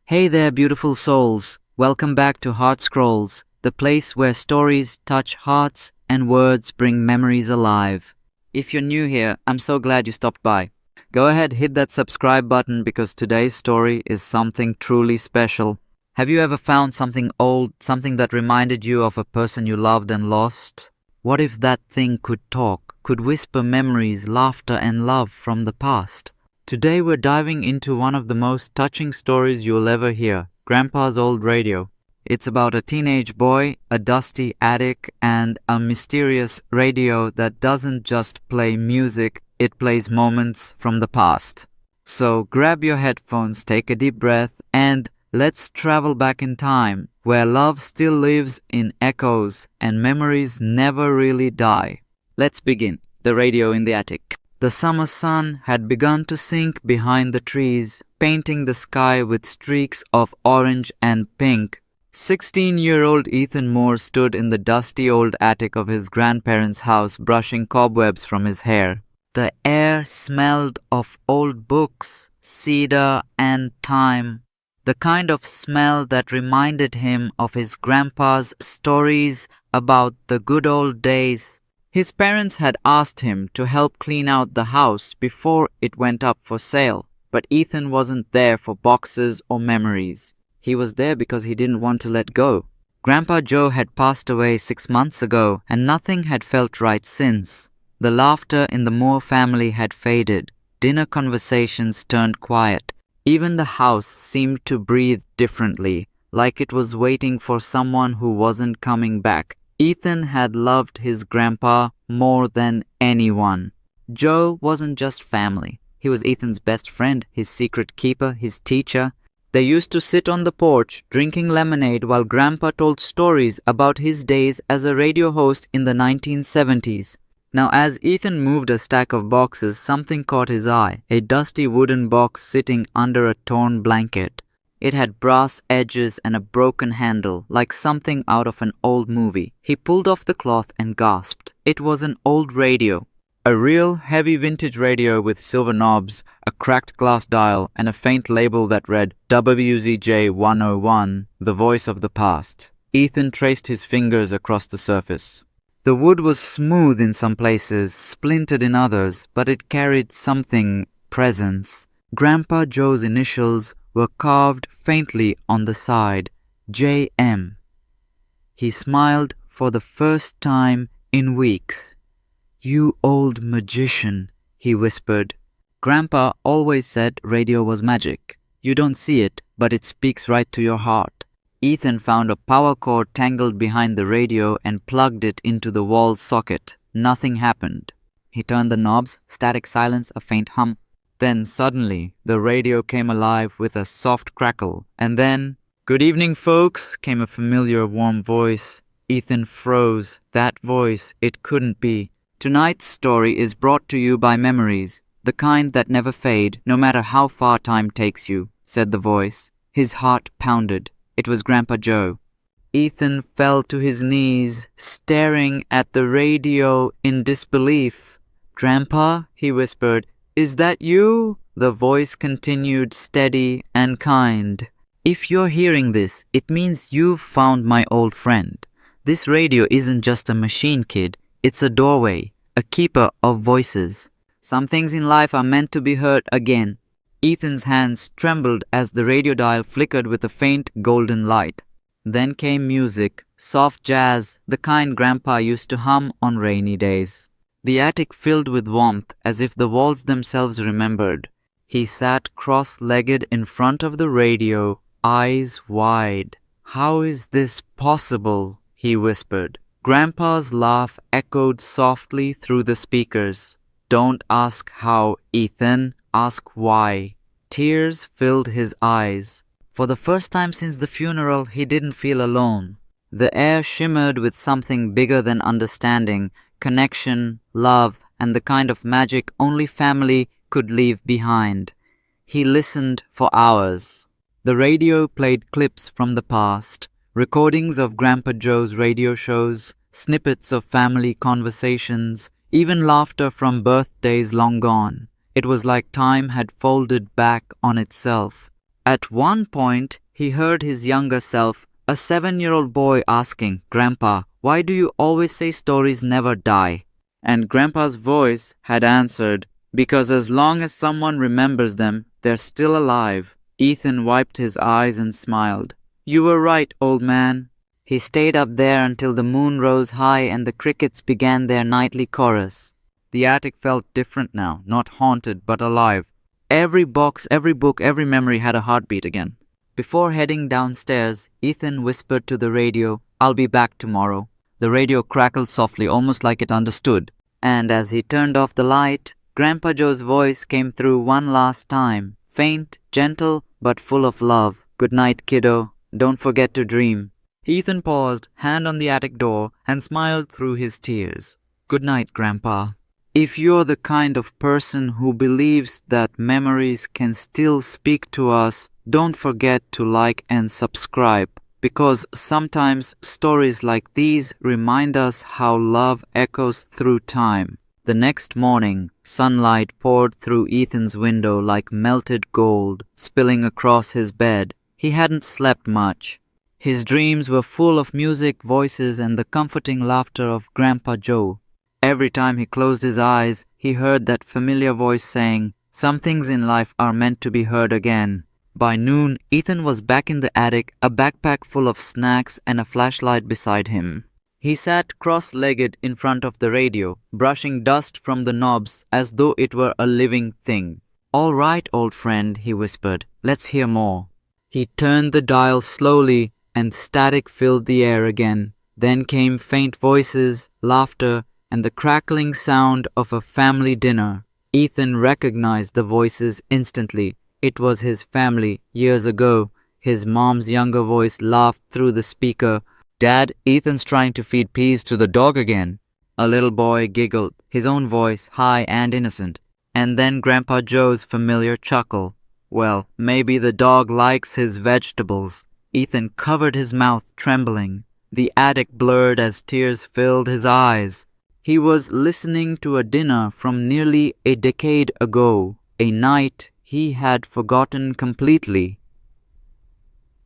Hey there, beautiful souls. Welcome back to Heart Scrolls, the place where stories touch hearts and words bring memories alive. If you're new here, I'm so glad you stopped by. Go ahead, hit that subscribe button because today's story is something truly special. Have you ever found something old, something that reminded you of a person you loved and lost? What if that thing could talk, could whisper memories, laughter, and love from the past? Today we're diving into one of the most touching stories you'll ever hear, Grandpa's old radio. It's about a teenage boy, a dusty attic, and a mysterious radio that doesn't just play music, it plays moments from the past. So grab your headphones, take a deep breath, and let's travel back in time, where love still lives in echoes and memories never really die. Let's begin. The radio in the attic. The summer sun had begun to sink behind the trees, painting the sky with streaks of orange and pink. 16-year-old Ethan Moore stood in the dusty old attic of his grandparents' house, brushing cobwebs from his hair. The air smelled of old books, cedar, and thyme, the kind of smell that reminded him of his grandpa's stories about the good old days. His parents had asked him to help clean out the house before it went up for sale, but Ethan wasn't there for boxes or memories. He was there because he didn't want to let go. Grandpa Joe had passed away 6 months ago, and nothing had felt right since. The laughter in the Moore family had faded. Dinner conversations turned quiet. Even the house seemed to breathe differently, like it was waiting for someone who wasn't coming back. Ethan had loved his grandpa more than anyone. Joe wasn't just family. He was Ethan's best friend, his secret keeper, his teacher. They used to sit on the porch, drinking lemonade while Grandpa told stories about his days as a radio host in the 1970s. Now, as Ethan moved a stack of boxes, something caught his eye, a dusty wooden box sitting under a torn blanket. It had brass edges and a broken handle, like something out of an old movie. He pulled off the cloth and gasped. It was an old radio. A real heavy vintage radio with silver knobs, a cracked glass dial, and a faint label that read WZJ 101, the voice of the past. Ethan traced his fingers across the surface. The wood was smooth in some places, splintered in others, but it carried something, presence. Grandpa Joe's initials were carved faintly on the side, J.M. He smiled for the first time in weeks. "You old magician," he whispered. Grandpa always said radio was magic. You don't see it, but it speaks right to your heart. Ethan found a power cord tangled behind the radio and plugged it into the wall socket. Nothing happened. He turned the knobs, static silence, a faint hum. Then suddenly, the radio came alive with a soft crackle. And then, "Good evening, folks," came a familiar warm voice. Ethan froze. That voice, it couldn't be. Tonight's story is brought to you by memories, the kind that never fade, no matter how far time takes you, said the voice. His heart pounded. It was Grandpa Joe. Ethan fell to his knees, staring at the radio in disbelief. "Grandpa," he whispered, "is that you?" The voice continued steady and kind. "If you're hearing this, it means you've found my old friend. This radio isn't just a machine, kid. It's a doorway, a keeper of voices. Some things in life are meant to be heard again." Ethan's hands trembled as the radio dial flickered with a faint golden light. Then came music, soft jazz, the kind Grandpa used to hum on rainy days. The attic filled with warmth, as if the walls themselves remembered. He sat cross-legged in front of the radio, eyes wide. "How is this possible?" he whispered. Grandpa's laugh echoed softly through the speakers. "Don't ask how, Ethan. Ask why." Tears filled his eyes. For the first time since the funeral, he didn't feel alone. The air shimmered with something bigger than understanding, connection, love, and the kind of magic only family could leave behind. He listened for hours. The radio played clips from the past, recordings of Grandpa Joe's radio shows, snippets of family conversations, even laughter from birthdays long gone. It was like time had folded back on itself. At one point, he heard his younger self, a 7-year-old boy, asking, "Grandpa, why do you always say stories never die?" And Grandpa's voice had answered, "Because as long as someone remembers them, they're still alive." Ethan wiped his eyes and smiled. "You were right, old man." He stayed up there until the moon rose high and the crickets began their nightly chorus. The attic felt different now, not haunted but alive. Every box, every book, every memory had a heartbeat again. Before heading downstairs, Ethan whispered to the radio, "I'll be back tomorrow." The radio crackled softly, almost like it understood. And as he turned off the light, Grandpa Joe's voice came through one last time, faint, gentle, but full of love. "Good night, kiddo. Don't forget to dream." Ethan paused, hand on the attic door, and smiled through his tears. "Good night, Grandpa. If you're the kind of person who believes that memories can still speak to us, don't forget to like and subscribe, because sometimes stories like these remind us how love echoes through time." The next morning, sunlight poured through Ethan's window like melted gold, spilling across his bed. He hadn't slept much. His dreams were full of music, voices, and the comforting laughter of Grandpa Joe. Every time he closed his eyes, he heard that familiar voice saying, "Some things in life are meant to be heard again." By noon, Ethan was back in the attic, a backpack full of snacks and a flashlight beside him. He sat cross-legged in front of the radio, brushing dust from the knobs as though it were a living thing. "All right, old friend," he whispered. "Let's hear more." He turned the dial slowly, and static filled the air again. Then came faint voices, laughter, and the crackling sound of a family dinner. Ethan recognized the voices instantly. It was his family, years ago. His mom's younger voice laughed through the speaker. "Dad, Ethan's trying to feed peas to the dog again." A little boy giggled, his own voice high and innocent. And then Grandpa Joe's familiar chuckle. "Well, maybe the dog likes his vegetables." Ethan covered his mouth, trembling. The attic blurred as tears filled his eyes. He was listening to a dinner from nearly a decade ago, a night he had forgotten completely.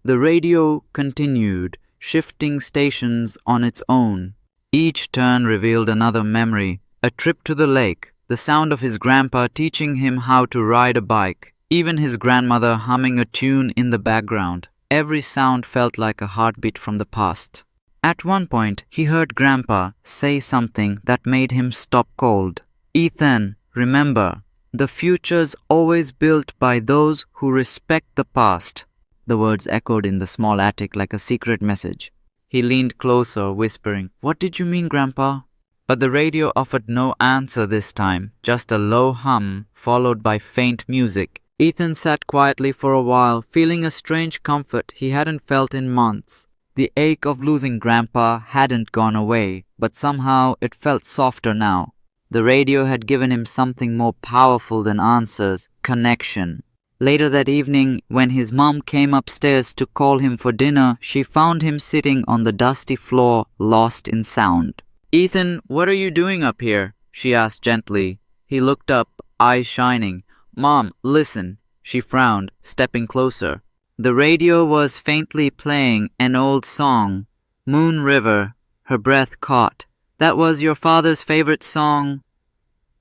The radio continued, shifting stations on its own. Each turn revealed another memory, a trip to the lake, the sound of his grandpa teaching him how to ride a bike, even his grandmother humming a tune in the background. Every sound felt like a heartbeat from the past. At one point, he heard Grandpa say something that made him stop cold. "Ethan, remember, the future's always built by those who respect the past." The words echoed in the small attic like a secret message. He leaned closer, whispering, "What did you mean, Grandpa?" But the radio offered no answer this time, just a low hum, followed by faint music. Ethan sat quietly for a while, feeling a strange comfort he hadn't felt in months. The ache of losing Grandpa hadn't gone away, but somehow it felt softer now. The radio had given him something more powerful than answers, connection. Later that evening, when his mom came upstairs to call him for dinner, she found him sitting on the dusty floor, lost in sound. "Ethan, what are you doing up here?" she asked gently. He looked up, eyes shining. "Mom, listen." She frowned, stepping closer. The radio was faintly playing an old song, "Moon River." Her breath caught. "That was your father's favorite song?"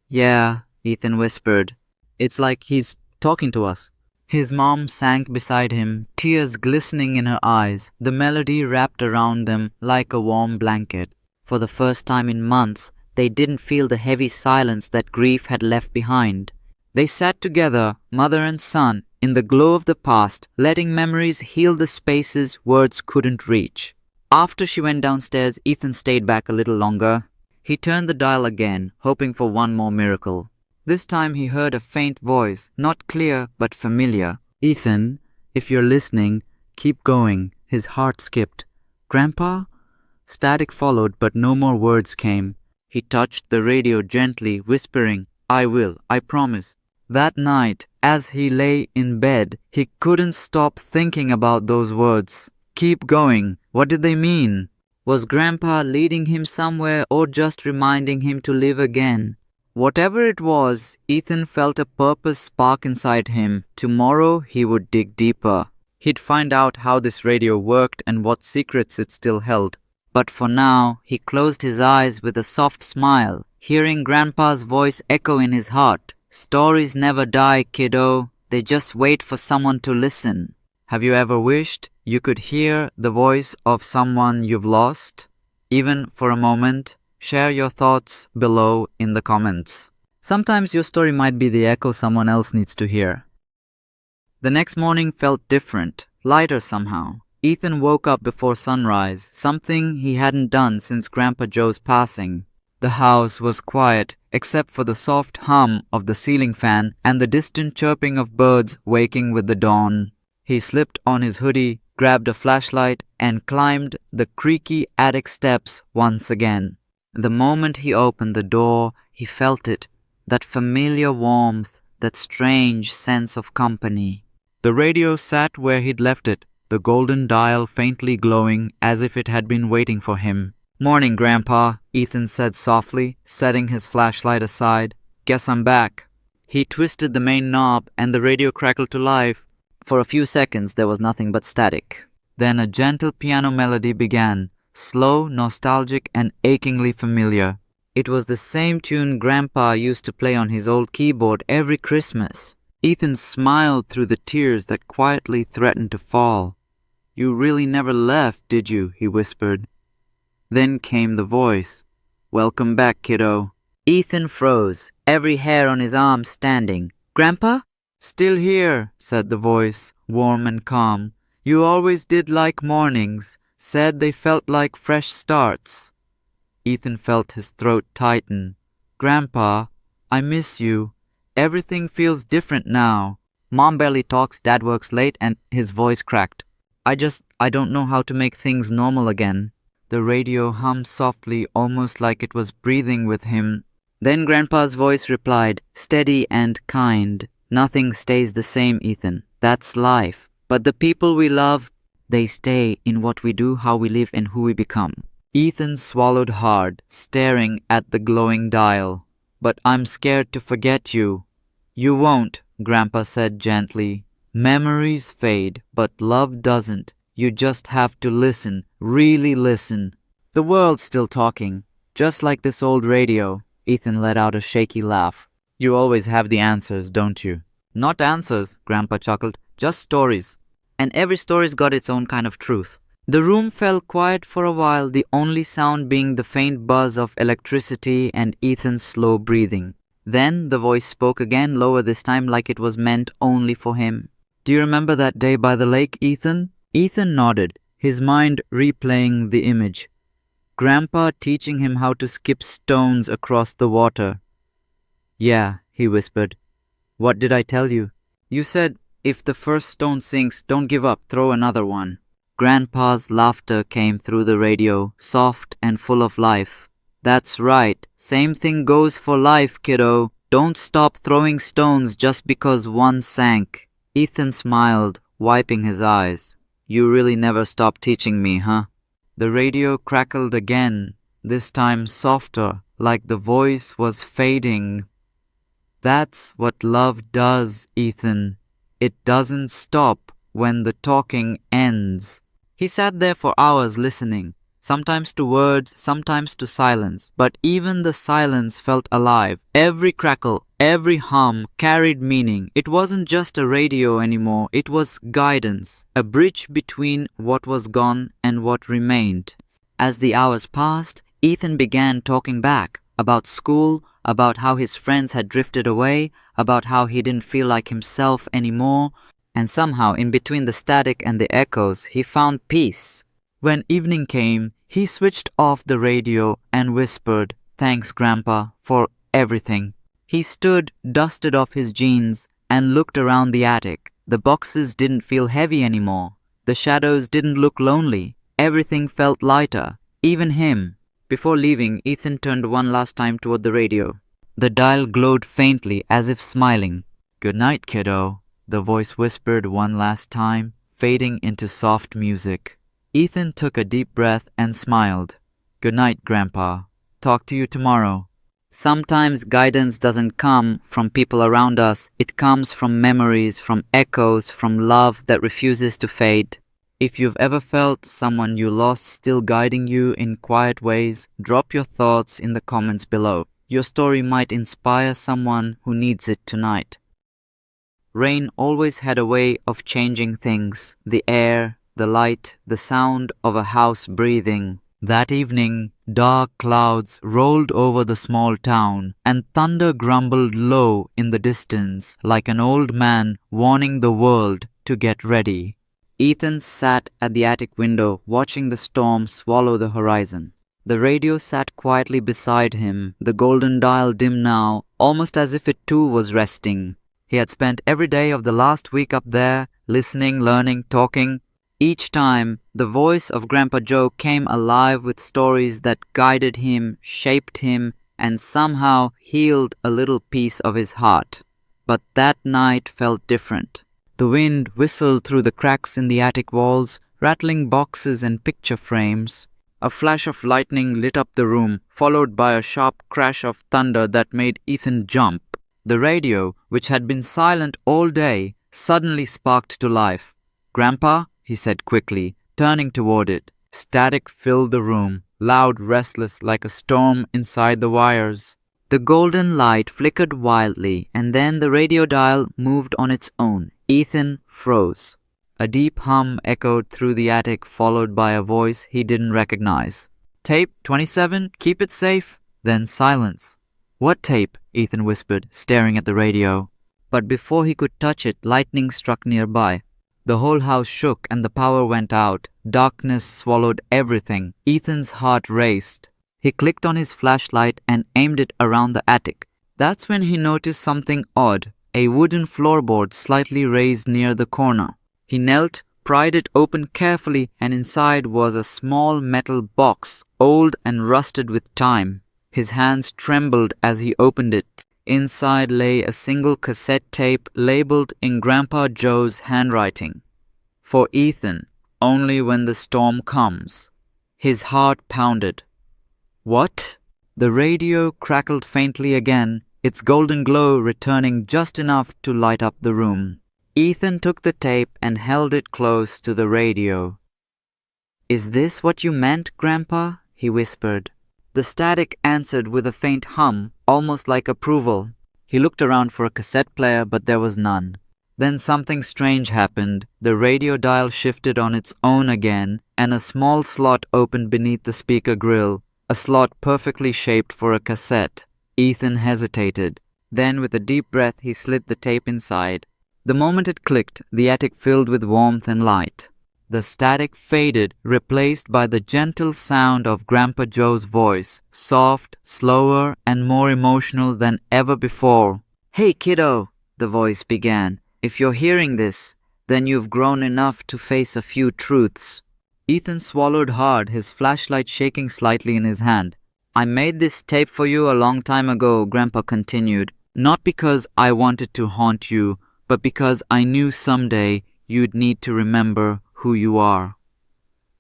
"Yeah," Ethan whispered. "It's like he's talking to us." His mom sank beside him, tears glistening in her eyes. The melody wrapped around them like a warm blanket. For the first time in months, they didn't feel the heavy silence that grief had left behind. They sat together, mother and son, in the glow of the past, letting memories heal the spaces words couldn't reach. After she went downstairs, Ethan stayed back a little longer. He turned the dial again, hoping for one more miracle. This time he heard a faint voice, not clear but familiar. "Ethan, if you're listening, keep going." His heart skipped. "Grandpa?" Static followed, but no more words came. He touched the radio gently, whispering, "I will, I promise." That night, as he lay in bed, he couldn't stop thinking about those words. Keep going. What did they mean? Was Grandpa leading him somewhere or just reminding him to live again? Whatever it was, Ethan felt a purpose spark inside him. Tomorrow he would dig deeper. He'd find out how this radio worked and what secrets it still held. But for now, he closed his eyes with a soft smile, hearing Grandpa's voice echo in his heart. Stories never die, kiddo. They just wait for someone to listen. Have you ever wished you could hear the voice of someone you've lost? Even for a moment? Share your thoughts below in the comments. Sometimes your story might be the echo someone else needs to hear. The next morning felt different, lighter somehow. Ethan woke up before sunrise, something he hadn't done since Grandpa Joe's passing. The house was quiet, except for the soft hum of the ceiling fan and the distant chirping of birds waking with the dawn. He slipped on his hoodie, grabbed a flashlight, and climbed the creaky attic steps once again. The moment he opened the door, he felt it, that familiar warmth, that strange sense of company. The radio sat where he'd left it, the golden dial faintly glowing as if it had been waiting for him. "Morning, Grandpa," Ethan said softly, setting his flashlight aside. "Guess I'm back." He twisted the main knob and the radio crackled to life. For a few seconds there was nothing but static. Then a gentle piano melody began, slow, nostalgic, and achingly familiar. It was the same tune Grandpa used to play on his old keyboard every Christmas. Ethan smiled through the tears that quietly threatened to fall. "You really never left, did you?" he whispered. Then came the voice. "Welcome back, kiddo." Ethan froze, every hair on his arm standing. "Grandpa?" "Still here," said the voice, warm and calm. "You always did like mornings. Said they felt like fresh starts." Ethan felt his throat tighten. "Grandpa, I miss you. Everything feels different now. Mom barely talks, Dad works late," and his voice cracked. I don't know how to make things normal again." The radio hummed softly, almost like it was breathing with him. Then Grandpa's voice replied, steady and kind. "Nothing stays the same, Ethan. That's life. But the people we love, they stay in what we do, how we live, and who we become." Ethan swallowed hard, staring at the glowing dial. "But I'm scared to forget you." "You won't," Grandpa said gently. "Memories fade, but love doesn't. You just have to listen, really listen. The world's still talking, just like this old radio." Ethan let out a shaky laugh. "You always have the answers, don't you?" "Not answers," Grandpa chuckled, "just stories. And every story's got its own kind of truth." The room fell quiet for a while, the only sound being the faint buzz of electricity and Ethan's slow breathing. Then the voice spoke again, lower this time, like it was meant only for him. "Do you remember that day by the lake, Ethan?" Ethan nodded, his mind replaying the image. Grandpa teaching him how to skip stones across the water. "Yeah," he whispered. "What did I tell you?" "You said, if the first stone sinks, don't give up, throw another one." Grandpa's laughter came through the radio, soft and full of life. "That's right. Same thing goes for life, kiddo. Don't stop throwing stones just because one sank." Ethan smiled, wiping his eyes. "You really never stop teaching me, huh?" The radio crackled again, this time softer, like the voice was fading. "That's what love does, Ethan. It doesn't stop when the talking ends." He sat there for hours listening, sometimes to words, sometimes to silence, but even the silence felt alive. Every crackle, every hum carried meaning. It wasn't just a radio anymore, it was guidance, a bridge between what was gone and what remained. As the hours passed, Ethan began talking back, about school, about how his friends had drifted away, about how he didn't feel like himself anymore, and somehow in between the static and the echoes, he found peace. When evening came, he switched off the radio and whispered, "Thanks, Grandpa, for everything." He stood, dusted off his jeans, and looked around the attic. The boxes didn't feel heavy anymore. The shadows didn't look lonely. Everything felt lighter, even him. Before leaving, Ethan turned one last time toward the radio. The dial glowed faintly, as if smiling. "Good night, kiddo," the voice whispered one last time, fading into soft music. Ethan took a deep breath and smiled. "Good night, Grandpa. Talk to you tomorrow." Sometimes guidance doesn't come from people around us, it comes from memories, from echoes, from love that refuses to fade. If you've ever felt someone you lost still guiding you in quiet ways, drop your thoughts in the comments below. Your story might inspire someone who needs it tonight. Rain always had a way of changing things, the air, the light, the sound of a house breathing. That evening, dark clouds rolled over the small town, and thunder grumbled low in the distance like an old man warning the world to get ready. Ethan sat at the attic window, watching the storm swallow the horizon. The radio sat quietly beside him, the golden dial dim now, almost as if it too was resting. He had spent every day of the last week up there, listening, learning, talking. Each time, the voice of Grandpa Joe came alive with stories that guided him, shaped him, and somehow healed a little piece of his heart. But that night felt different. The wind whistled through the cracks in the attic walls, rattling boxes and picture frames. A flash of lightning lit up the room, followed by a sharp crash of thunder that made Ethan jump. The radio, which had been silent all day, suddenly sparked to life. "Grandpa?" he said quickly, turning toward it. Static filled the room, loud, restless, like a storm inside the wires. The golden light flickered wildly, and then the radio dial moved on its own. Ethan froze. A deep hum echoed through the attic, followed by a voice he didn't recognize. "Tape 27, keep it safe." Then silence. "What tape?" Ethan whispered, staring at the radio. But before he could touch it, lightning struck nearby. The whole house shook and the power went out. Darkness swallowed everything. Ethan's heart raced. He clicked on his flashlight and aimed it around the attic. That's when he noticed something odd. A wooden floorboard slightly raised near the corner. He knelt, pried it open carefully, and inside was a small metal box, old and rusted with time. His hands trembled as he opened it. Inside lay a single cassette tape labeled in Grandpa Joe's handwriting. "For Ethan, only when the storm comes." His heart pounded. What? The radio crackled faintly again, its golden glow returning just enough to light up the room. Ethan took the tape and held it close to the radio. "Is this what you meant, Grandpa?" he whispered. The static answered with a faint hum, almost like approval. He looked around for a cassette player, but there was none. Then something strange happened. The radio dial shifted on its own again, and a small slot opened beneath the speaker grill, a slot perfectly shaped for a cassette. Ethan hesitated. Then, with a deep breath, he slid the tape inside. The moment it clicked, the attic filled with warmth and light. The static faded, replaced by the gentle sound of Grandpa Joe's voice, soft, slower, and more emotional than ever before. "Hey, kiddo," the voice began. "If you're hearing this, then you've grown enough to face a few truths." Ethan swallowed hard, his flashlight shaking slightly in his hand. "I made this tape for you a long time ago," Grandpa continued. "Not because I wanted to haunt you, but because I knew someday you'd need to remember who you are."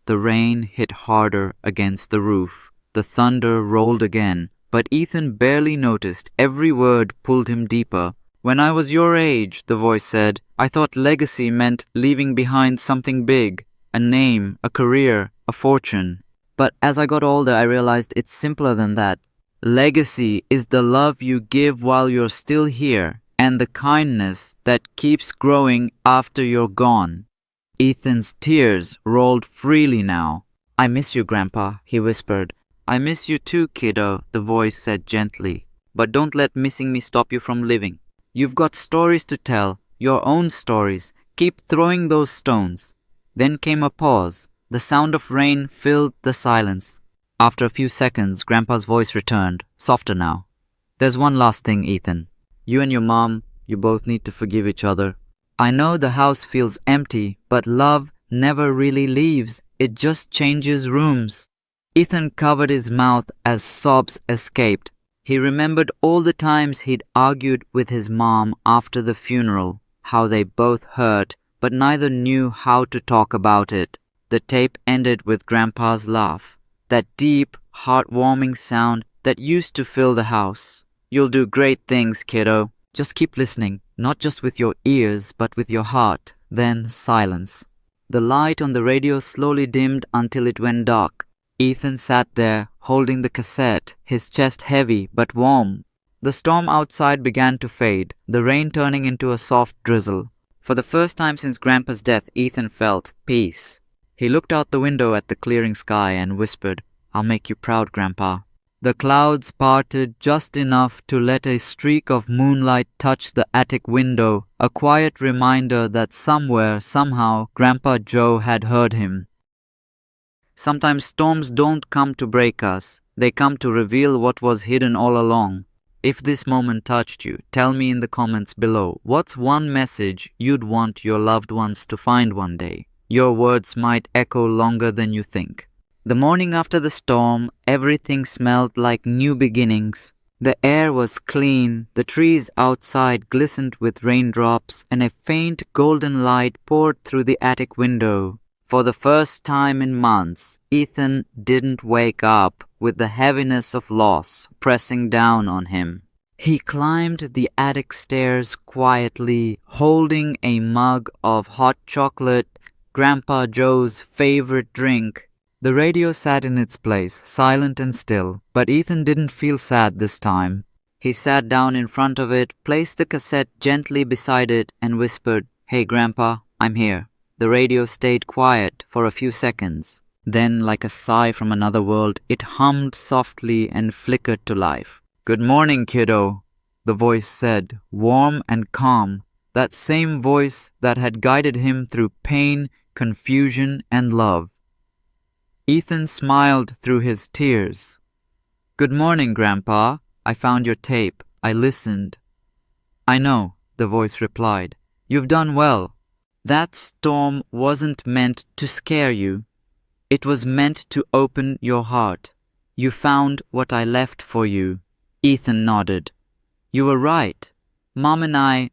The rain hit harder against the roof. The thunder rolled again, but Ethan barely noticed. Every word pulled him deeper. "When I was your age," the voice said, "I thought legacy meant leaving behind something big, a name, a career, a fortune. But as I got older, I realized it's simpler than that. Legacy is the love you give while you're still here, and the kindness that keeps growing after you're gone." Ethan's tears rolled freely now. "I miss you, Grandpa," he whispered. "I miss you too, kiddo," the voice said gently. "But don't let missing me stop you from living. You've got stories to tell, your own stories. Keep throwing those stones." Then came a pause. The sound of rain filled the silence. After a few seconds, Grandpa's voice returned, softer now. "There's one last thing, Ethan. You and your mom, you both need to forgive each other. I know the house feels empty, but love never really leaves. It just changes rooms." Ethan covered his mouth as sobs escaped. He remembered all the times he'd argued with his mom after the funeral, how they both hurt, but neither knew how to talk about it. The tape ended with Grandpa's laugh, that deep, heartwarming sound that used to fill the house. You'll do great things, kiddo. Just keep listening, not just with your ears, but with your heart. Then silence. The light on the radio slowly dimmed until it went dark. Ethan sat there, holding the cassette, his chest heavy but warm. The storm outside began to fade, the rain turning into a soft drizzle. For the first time since Grandpa's death, Ethan felt peace. He looked out the window at the clearing sky and whispered, "I'll make you proud, Grandpa." The clouds parted just enough to let a streak of moonlight touch the attic window, a quiet reminder that somewhere, somehow, Grandpa Joe had heard him. Sometimes storms don't come to break us, they come to reveal what was hidden all along. If this moment touched you, tell me in the comments below, what's one message you'd want your loved ones to find one day? Your words might echo longer than you think. The morning after the storm, everything smelled like new beginnings. The air was clean, the trees outside glistened with raindrops, and a faint golden light poured through the attic window. For the first time in months, Ethan didn't wake up with the heaviness of loss pressing down on him. He climbed the attic stairs quietly, holding a mug of hot chocolate, Grandpa Joe's favorite drink. The radio sat in its place, silent and still, but Ethan didn't feel sad this time. He sat down in front of it, placed the cassette gently beside it, and whispered, "Hey Grandpa, I'm here." The radio stayed quiet for a few seconds. Then, like a sigh from another world, it hummed softly and flickered to life. "Good morning, kiddo," the voice said, warm and calm, that same voice that had guided him through pain, confusion, and love. Ethan smiled through his tears. "Good morning, Grandpa. I found your tape. I listened." "I know," the voice replied. "You've done well. That storm wasn't meant to scare you. It was meant to open your heart. You found what I left for you." Ethan nodded. "You were right. Mom and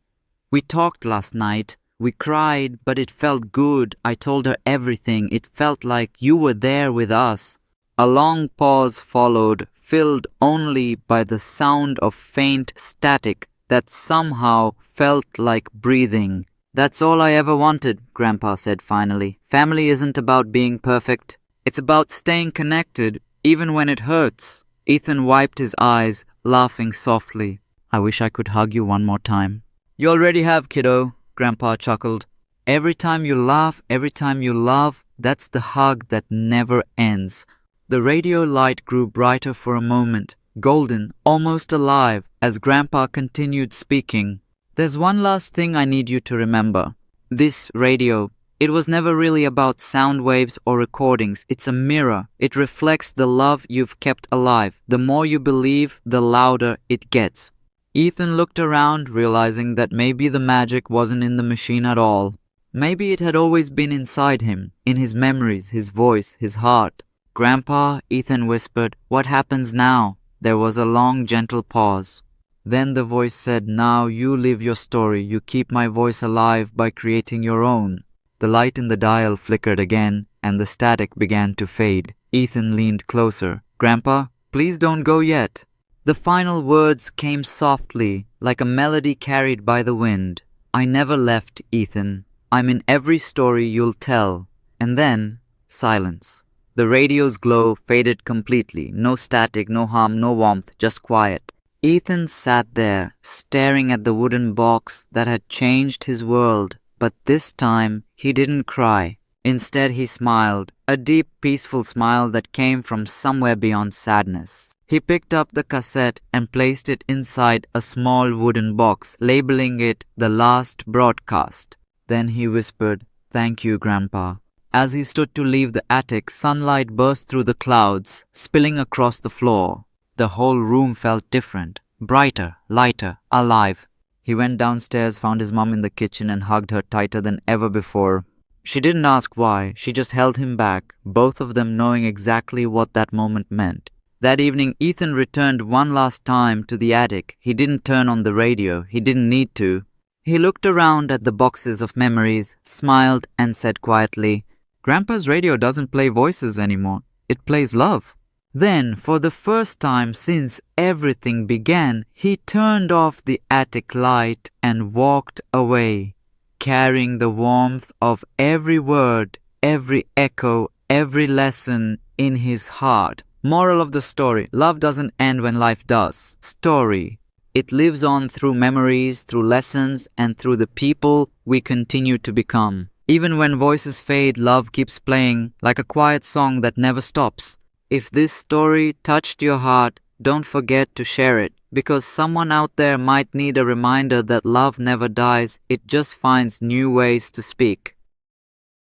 we talked last night. We cried, but it felt good. I told her everything. It felt like you were there with us." A long pause followed, filled only by the sound of faint static that somehow felt like breathing. "That's all I ever wanted," Grandpa said finally. "Family isn't about being perfect. It's about staying connected, even when it hurts." Ethan wiped his eyes, laughing softly. "I wish I could hug you one more time." "You already have, kiddo," Grandpa chuckled. "Every time you laugh, every time you love, that's the hug that never ends." The radio light grew brighter for a moment, golden, almost alive, as Grandpa continued speaking. "There's one last thing I need you to remember. This radio, it was never really about sound waves or recordings. It's a mirror. It reflects the love you've kept alive. The more you believe, the louder it gets." Ethan looked around, realizing that maybe the magic wasn't in the machine at all. Maybe it had always been inside him, in his memories, his voice, his heart. "Grandpa," Ethan whispered, "what happens now?" There was a long, gentle pause. Then the voice said, "Now you live your story. You keep my voice alive by creating your own." The light in the dial flickered again, and the static began to fade. Ethan leaned closer. "Grandpa, please don't go yet." The final words came softly, like a melody carried by the wind. "I never left, Ethan. I'm in every story you'll tell." And then, silence. The radio's glow faded completely. No static, no hum, no warmth, just quiet. Ethan sat there, staring at the wooden box that had changed his world. But this time, he didn't cry. Instead, he smiled, a deep, peaceful smile that came from somewhere beyond sadness. He picked up the cassette and placed it inside a small wooden box, labeling it The Last Broadcast. Then he whispered, "Thank you, Grandpa." As he stood to leave the attic, sunlight burst through the clouds, spilling across the floor. The whole room felt different, brighter, lighter, alive. He went downstairs, found his mom in the kitchen, and hugged her tighter than ever before. She didn't ask why, she just held him back, both of them knowing exactly what that moment meant. That evening, Ethan returned one last time to the attic. He didn't turn on the radio. He didn't need to. He looked around at the boxes of memories, smiled, and said quietly, "Grandpa's radio doesn't play voices anymore. It plays love." Then, for the first time since everything began, he turned off the attic light and walked away, carrying the warmth of every word, every echo, every lesson in his heart. Moral of the story: love doesn't end when life does. Story: it lives on through memories, through lessons, and through the people we continue to become. Even when voices fade, love keeps playing like a quiet song that never stops. If this story touched your heart, don't forget to share it, because someone out there might need a reminder that love never dies, it just finds new ways to speak.